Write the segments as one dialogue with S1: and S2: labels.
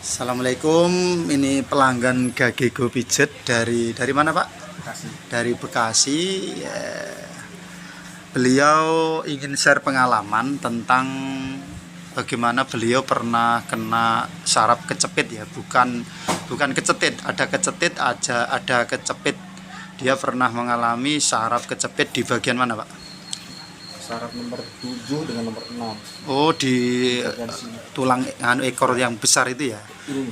S1: Assalamualaikum, ini pelanggan Gagego Pijet dari mana Pak?
S2: Bekasi.
S1: Dari Bekasi. Beliau ingin share pengalaman tentang bagaimana beliau pernah kena saraf kecepit ya, bukan kecetit, ada kecepit. Dia pernah mengalami saraf kecepit di bagian mana Pak?
S2: Saraf nomor 7 dengan nomor 6.
S1: Oh, di
S2: Bagian sini.
S1: tulang ekor yang besar itu ya?
S2: Ini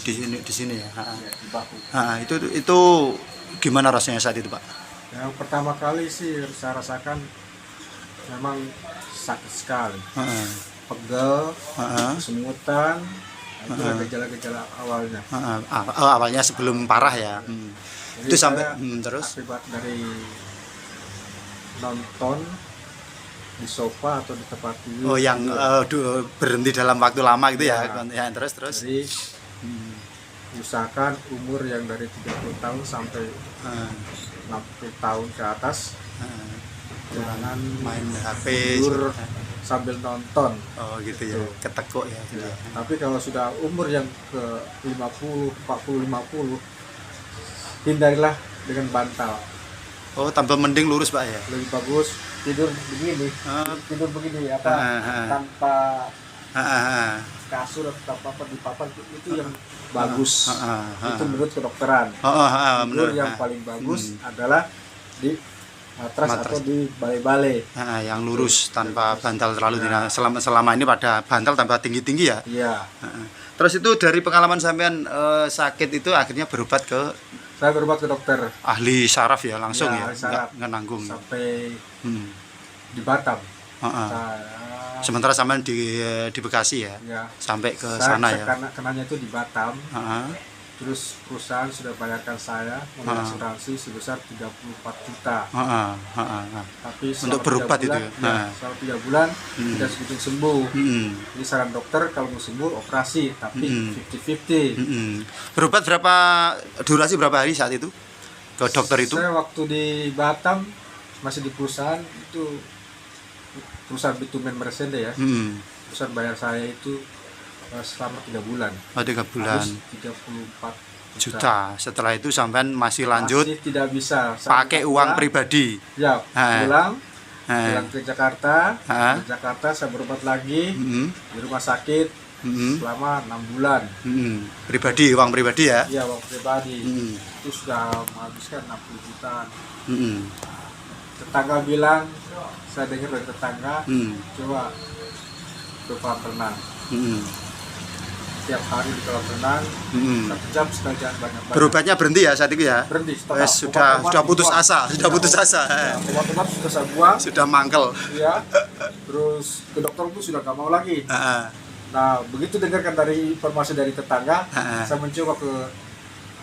S1: Di sini ya.
S2: ya, di bahu.
S1: Itu gimana rasanya saat itu Pak?
S2: Yang pertama kali sih saya rasakan memang sakit sekali. Pegel, semutan, itu gejala-gejala awalnya.
S1: Awalnya sebelum parah ya.
S2: Jadi
S1: Itu sampai
S2: saya
S1: terus.
S2: akibat dari nonton di sofa atau di tempat tidur.
S1: Oh, yang berhenti dalam waktu lama gitu ya. Ya, terus.
S2: Jadi usahakan umur yang dari 30 tahun sampai 60 tahun ke atas jangan
S1: Main HP
S2: tidur sambil nonton.
S1: Oh gitu ya, ketekuk ya. Gitu ya.
S2: Tapi kalau sudah umur yang ke 50, 40, 50, hindarilah dengan bantal.
S1: Oh, tambah mending lurus Pak ya.
S2: Lebih bagus tidur begini, tanpa kasur atau apa di papan, itu yang bagus. Itu menurut kedokteran. Tidur yang paling bagus adalah di matras atau di balai-balai.
S1: Yang lurus tanpa bantal terlalu tinggi. Selama ini pada bantal tambah tinggi-tinggi ya.
S2: Iya.
S1: Terus itu dari pengalaman sampean sakit itu akhirnya berobat ke
S2: Saya berobat ke dokter
S1: ahli saraf ya langsung
S2: ya,
S1: ya, nggak nanggung
S2: sampai di Batam.
S1: Sementara sampean di Bekasi ya, sampai ke sana ya.
S2: Kenanya itu di Batam. Terus perusahaan sudah bayarkan saya asuransi sebesar 34 juta. Tapi
S1: untuk berobat itu ya.
S2: Selama 3 bulan tidak segitu sembuh. Jadi saran dokter kalau mau sembuh operasi, tapi 50-50.
S1: Berobat durasi berapa hari saat itu ke dokter itu?
S2: Saya waktu di Batam masih di perusahaan itu, perusahaan bitumen Mersende ya. Perusahaan bayar saya itu selama 3 bulan.
S1: Oh, 3 bulan.
S2: Harus 34
S1: juta. Setelah itu sampean masih lanjut.
S2: Masih tidak bisa.
S1: Pakai uang pribadi.
S2: Ya, pulang ke Jakarta. Di Jakarta saya berobat lagi di rumah sakit selama 6 bulan.
S1: Pribadi, uang pribadi ya?
S2: Iya, uang pribadi. Itu sudah menghabiskan 60 juta. Tetangga bilang, saya dengar dari tetangga, coba ke kolam renang. Tiap hari di kolam renang, 1 jam sekali, jangan banyak-banyak.
S1: Berobatnya berhenti ya saat itu ya?
S2: Berhenti.
S1: Sudah putus asa,
S2: Obat-obat sudah saya buang.
S1: Sudah mangkel.
S2: Iya. Terus ke dokter pun sudah nggak mau lagi. Nah, begitu dengarkan dari informasi dari tetangga, saya mencoba ke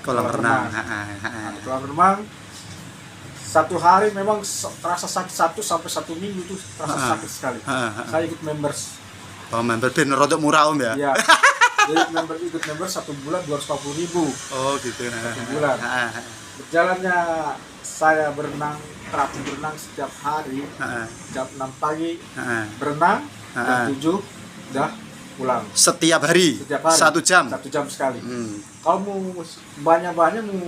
S1: kolam renang.
S2: Di kolam renang, 1 hari memang terasa sakit, 1 sampai 1 minggu itu terasa sakit sekali. Saya ikut members.
S1: Oh, member bin rodok murah Om ya?
S2: Iya. Jadi ikut member 1 bulan 250.000.
S1: Oh gitu.
S2: 1 bulan. Berjalannya saya terapi berenang setiap hari. Jam 6 pagi berenang, jam 7 udah pulang.
S1: Setiap hari? 1 jam?
S2: 1 jam sekali. Kalau mau banyak-banyak, mau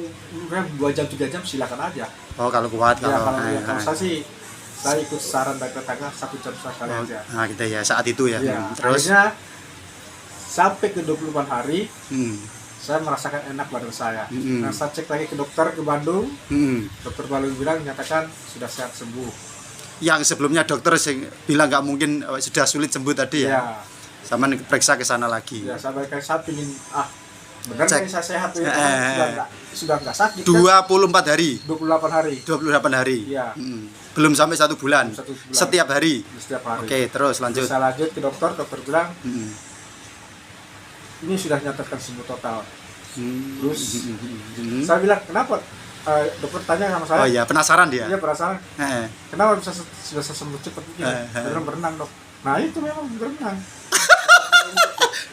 S2: 2 jam 3 jam silakan aja.
S1: Oh, kalau kuat.
S2: Kalau saya sih, saya ikut saran dari tetangga 1 jam sekali aja.
S1: Nah gitu ya, saat itu ya.
S2: Terus akhirnya sampai ke 28 hari saya merasakan enak badan saya. Nah, saya cek lagi ke dokter ke Bandung. Dokter Bandung bilang nyatakan sudah sehat sembuh.
S1: Yang sebelumnya dokter bilang nggak mungkin, sudah sulit sembuh tadi ya. Sama periksa ke sana lagi.
S2: Ya, saya balik saya pingin benar nih saya sehat ya. Sudah nggak sakit.
S1: 24 hari.
S2: 28 hari.
S1: 28 hari.
S2: Iya.
S1: Belum sampai 1 bulan. Setiap hari.
S2: Setiap hari.
S1: Oke, terus lanjut.
S2: Saya lanjut ke dokter bilang ini sudah nyatakan sembuh total. Terus saya bilang kenapa? Dokter tanya sama saya.
S1: Oh iya, penasaran dia.
S2: Iya, penasaran. Kenapa sudah sembuh cepat begini? Berenang dok. Nah itu memang berenang.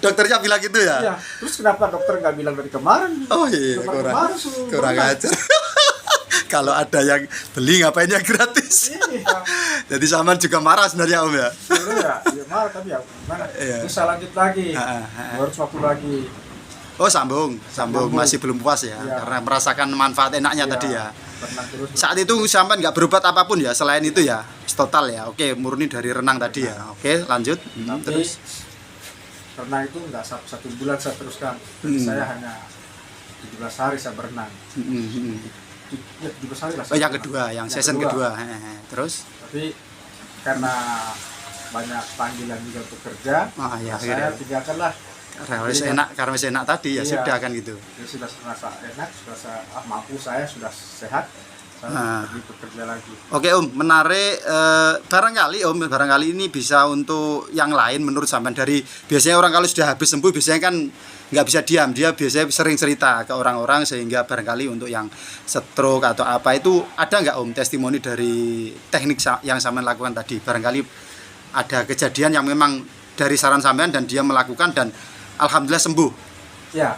S1: Dokternya bilang gitu ya?
S2: Iya. Terus kenapa dokter nggak bilang dari kemarin?
S1: Oh iya, kurang ajar. Kalau ada yang beli ngapain yang gratis? Jadi Saman juga marah sebenarnya Om ya?
S2: Sebenarnya ya marah, tapi ya gimana? Terus saya lanjut lagi, 250 lagi.
S1: Oh, sambung masih belum puas ya,
S2: Iya.
S1: karena merasakan manfaat enaknya
S2: Iya,
S1: tadi ya.
S2: berenang terus.
S1: Saat itu sampai nggak berobat apapun ya selain itu ya, total ya. Oke, murni dari renang tadi ya. Oke, lanjut.
S2: Tapi
S1: Terus
S2: renang itu nggak satu bulan saya teruskan. Saya hanya 17 hari saya berenang. Ya 17 hari lah.
S1: oh, yang kedua, yang season kedua. Terus
S2: Tapi karena banyak panggilan juga untuk kerja,
S1: ya,
S2: saya
S1: akhirnya.
S2: tinggalkanlah.
S1: karena wis enak tadi ya
S2: Iya.
S1: sudah kan gitu.
S2: Jadi sudah merasa enak, sudah saya mampu, saya sudah sehat, saya pergi bekerja lagi.
S1: Oke Om, menarik. Barangkali ini bisa untuk yang lain menurut sampean. Dari biasanya orang kalau sudah habis sembuh biasanya kan nggak bisa diam, dia biasanya sering cerita ke orang-orang, sehingga barangkali untuk yang stroke atau apa itu ada nggak Om testimoni dari teknik yang sampean lakukan tadi? Barangkali ada kejadian yang memang dari saran sampean dan dia melakukan dan alhamdulillah sembuh.
S2: Ya,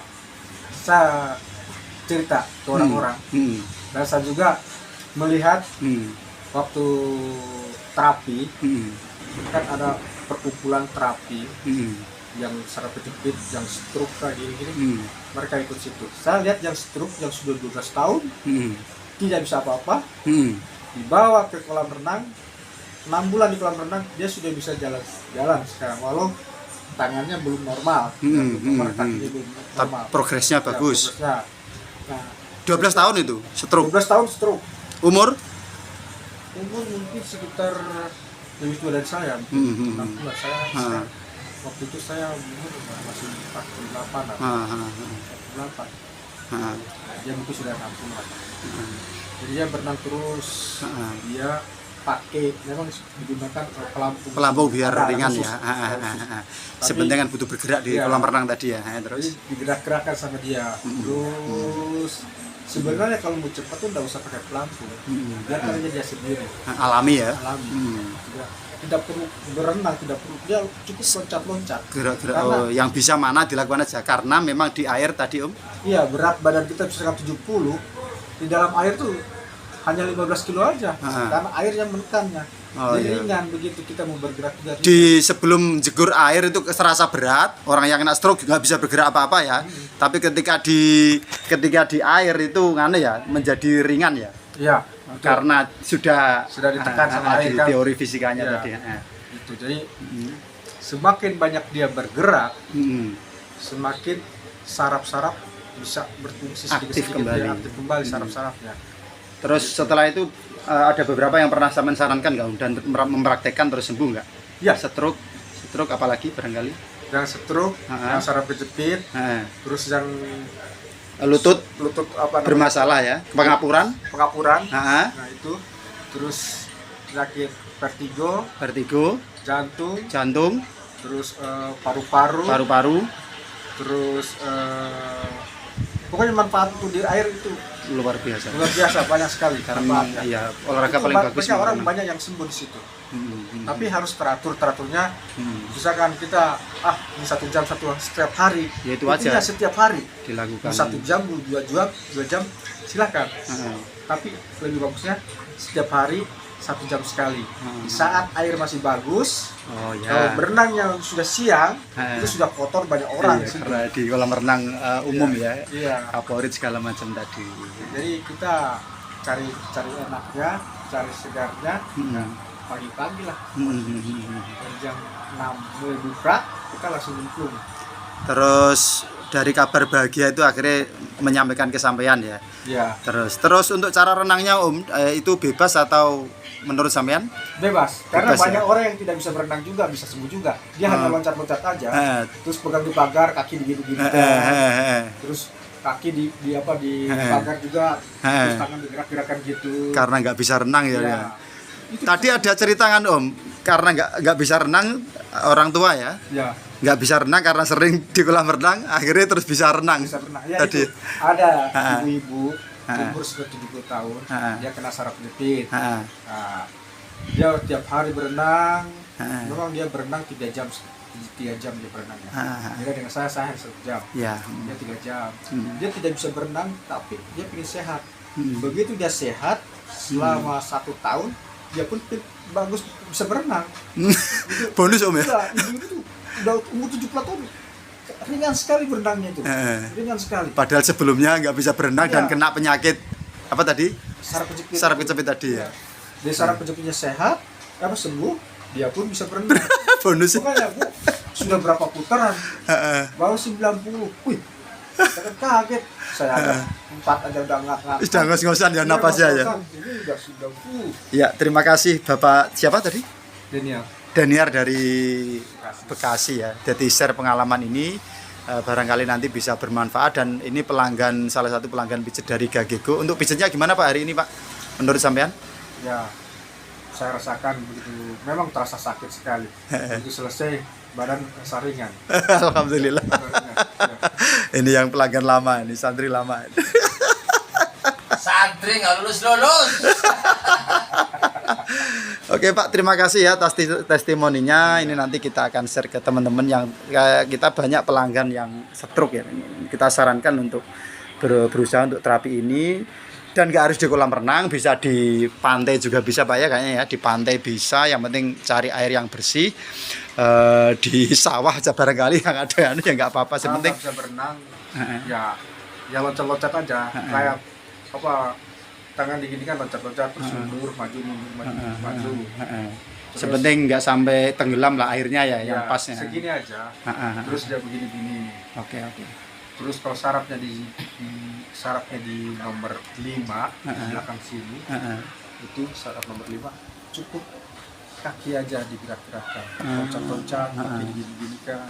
S2: saya cerita ke orang-orang dan saya juga melihat waktu terapi kan ada perkumpulan terapi yang saraf kejepit, yang stroke kayak gini-gini, mereka ikut situ. Saya lihat yang stroke yang sudah 12 tahun tidak bisa apa-apa, dibawa ke kolam renang, 6 bulan di kolam renang dia sudah bisa jalan sekarang, walau tangannya belum normal, kakinya belum normal.
S1: Progresnya bagus.
S2: Progresnya. Nah,
S1: 12 tahun itu stroke.
S2: 12 tahun stroke.
S1: Umur
S2: Mungkin sekitar lebih tua dari saya, 60 lah saya. Waktu itu saya umur masih 48 lah. 48. Dia mungkin sudah 60 lah. Jadi dia berenang terus, dia pakai memang digunakan pelampung
S1: biar ringan
S2: khusus,
S1: ya. Sebenarnya kan butuh bergerak di kolam renang tadi ya. Terus
S2: digerak-gerakkan sama dia. Terus sebenarnya kalau mau cepat tuh nggak usah pakai pelampung, biarkan aja dia sendiri.
S1: Alami ya.
S2: Alami. Tidak perlu berenang, tidak perlu, dia cukup loncat-loncat.
S1: Gerak-gerak yang bisa mana dilakukan aja karena memang di air tadi Om.
S2: Iya, berat badan kita bisa 70, di dalam air tuh hanya 15 kilo aja, karena air yang menekannya. Jadi ringan begitu kita mau bergerak juga.
S1: Di sebelum jegur air itu terasa berat, orang yang kena stroke nggak bisa bergerak apa-apa ya. Tapi ketika di air itu menjadi ringan ya.
S2: Iya.
S1: Karena sudah
S2: ditekan sama air
S1: di
S2: kan.
S1: teori fisikanya tadi.
S2: Itu jadi semakin banyak dia bergerak, semakin saraf-saraf bisa berfungsi
S1: Aktif kembali.
S2: saraf-sarafnya.
S1: Terus setelah itu ada beberapa yang pernah sampean sarankan nggak Om, dan mempraktekkan terus sembuh nggak?
S2: Ya.
S1: Stroke apalagi barangkali?
S2: Yang stroke, yang saraf kejepit, terus yang
S1: lutut
S2: apa namanya?
S1: bermasalah ya, pengapuran.
S2: Nah itu, terus penyakit vertigo, jantung, terus paru-paru, terus pokoknya manfaat untuk di air itu
S1: luar biasa
S2: banyak sekali
S1: karena olahraga paling bagus.
S2: Orang banyak yang sembuh di situ. Tapi harus teraturnya. Misalkan kita ini 1 jam setiap hari,
S1: ya itu aja
S2: setiap hari
S1: dilakukan.
S2: 1 jam, 2 jam silakan. Tapi lebih bagusnya setiap hari 1 jam sekali. Di saat air masih bagus. Kalau berenang yang sudah siang itu sudah kotor banyak orang.
S1: Karena di kolam renang umum ya. Favorit segala macam tadi.
S2: Jadi kita cari enaknya, cari segarnya. Pagi-pagi lah. Jam 6 mulai buka, kita langsung nyemplung.
S1: Terus dari kabar bahagia itu akhirnya menyampaikan kesampaian ya.
S2: Iya.
S1: Terus untuk cara renangnya Om itu bebas atau menurut sampean?
S2: Bebas. Karena
S1: Bebas,
S2: banyak orang yang tidak bisa berenang juga bisa sembuh juga. Dia hanya loncat-loncat aja. Terus pegang di pagar, kaki digini-gini. Terus kaki di pagar juga. Terus tangan digerak-gerakan gitu.
S1: Karena nggak bisa renang ya. Tadi ada cerita kan Om, karena nggak bisa renang orang tua ya. Nggak bisa renang karena sering di kolam renang, akhirnya terus bisa renang.
S2: Ya,
S1: tadi
S2: itu ada ibu-ibu umur sudah 70 tahun, dia kena saraf kejepit. Dia tiap hari berenang, memang dia berenang 3 jam dia berenangnya. Beda dengan saya hanya 1 jam. Dia 3 jam. Dia tidak bisa berenang, tapi dia ingin sehat. Begitu dia sehat, selama 1 tahun dia pun bagus bisa berenang.
S1: Bonus Om ya.
S2: Ibu itu udah umur 70 tahun ringan sekali berenangnya itu. Ringan sekali.
S1: Padahal sebelumnya nggak bisa berenang dan
S2: Iya.
S1: kena penyakit apa tadi?
S2: Saraf kejepit.
S1: Saraf kejepit tadi ya.
S2: Dia saraf kejepitnya sehat, apa sembuh, dia pun bisa berenang.
S1: Bonus.
S2: Makanya aku sudah berapa putaran, baru 90. Wih, saya kan kaget. Saya ada 4 aja udah ngak-ngak.
S1: Sudah ngos-ngosan ya napasnya ya.
S2: Ini udah sudah
S1: Ya, terima kasih Bapak siapa tadi?
S2: Daniel.
S1: Daniar dari Bekasi ya. Jadi share pengalaman ini barangkali nanti bisa bermanfaat dan ini salah satu pelanggan pijet dari Gagego. Untuk pijetnya gimana Pak hari ini Pak? Menurut sampean?
S2: Ya, saya rasakan begitu. Memang terasa sakit sekali. Begitu selesai badan terasa ringan.
S1: Alhamdulillah.
S2: Ringan. Ya.
S1: Ini yang pelanggan lama, ini santri lama.
S3: Santri nggak lulus.
S1: Oke Pak, terima kasih ya atas testimoninya. Ini nanti kita akan share ke teman-teman yang kita banyak pelanggan yang stroke ya. Kita sarankan untuk berusaha untuk terapi ini dan nggak harus di kolam renang, bisa di pantai juga bisa Pak ya kayaknya ya. Di pantai bisa, yang penting cari air yang bersih. Di sawah aja barangkali yang ada ya nggak apa-apa.
S2: Kalau
S1: Sepenting
S2: nggak bisa berenang, ya loncat-loncat aja. Kayak apa? Tangan diginikan loncat-loncat terus mundur maju.
S1: sepenting nggak sampai tenggelam lah airnya ya, yang
S2: Ya,
S1: pasnya.
S2: segini aja. Terus dia begini-gini.
S1: Oke.
S2: Terus kalau sarafnya di nomor 5 di belakang sini, itu saraf nomor 5 cukup kaki aja digerak-gerakkan, loncat-loncat, kaki digini-ginikan.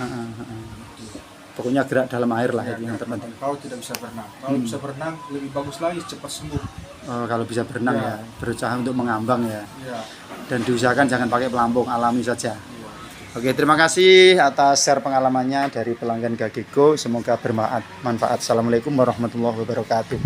S2: Gitu.
S1: Pokoknya gerak dalam air lah
S2: Ya,
S1: itu yang terpenting.
S2: Kalau tidak bisa berenang, kalau bisa berenang lebih bagus lagi, cepat sembuh.
S1: Kalau bisa berenang
S2: Ya.
S1: ya, berusaha untuk mengambang ya,
S2: Ya,
S1: dan diusahakan jangan pakai pelampung, alami saja.
S2: iya.
S1: Oke, terima kasih atas share pengalamannya dari pelanggan Gagego. Semoga bermanfaat. Assalamualaikum warahmatullahi wabarakatuh.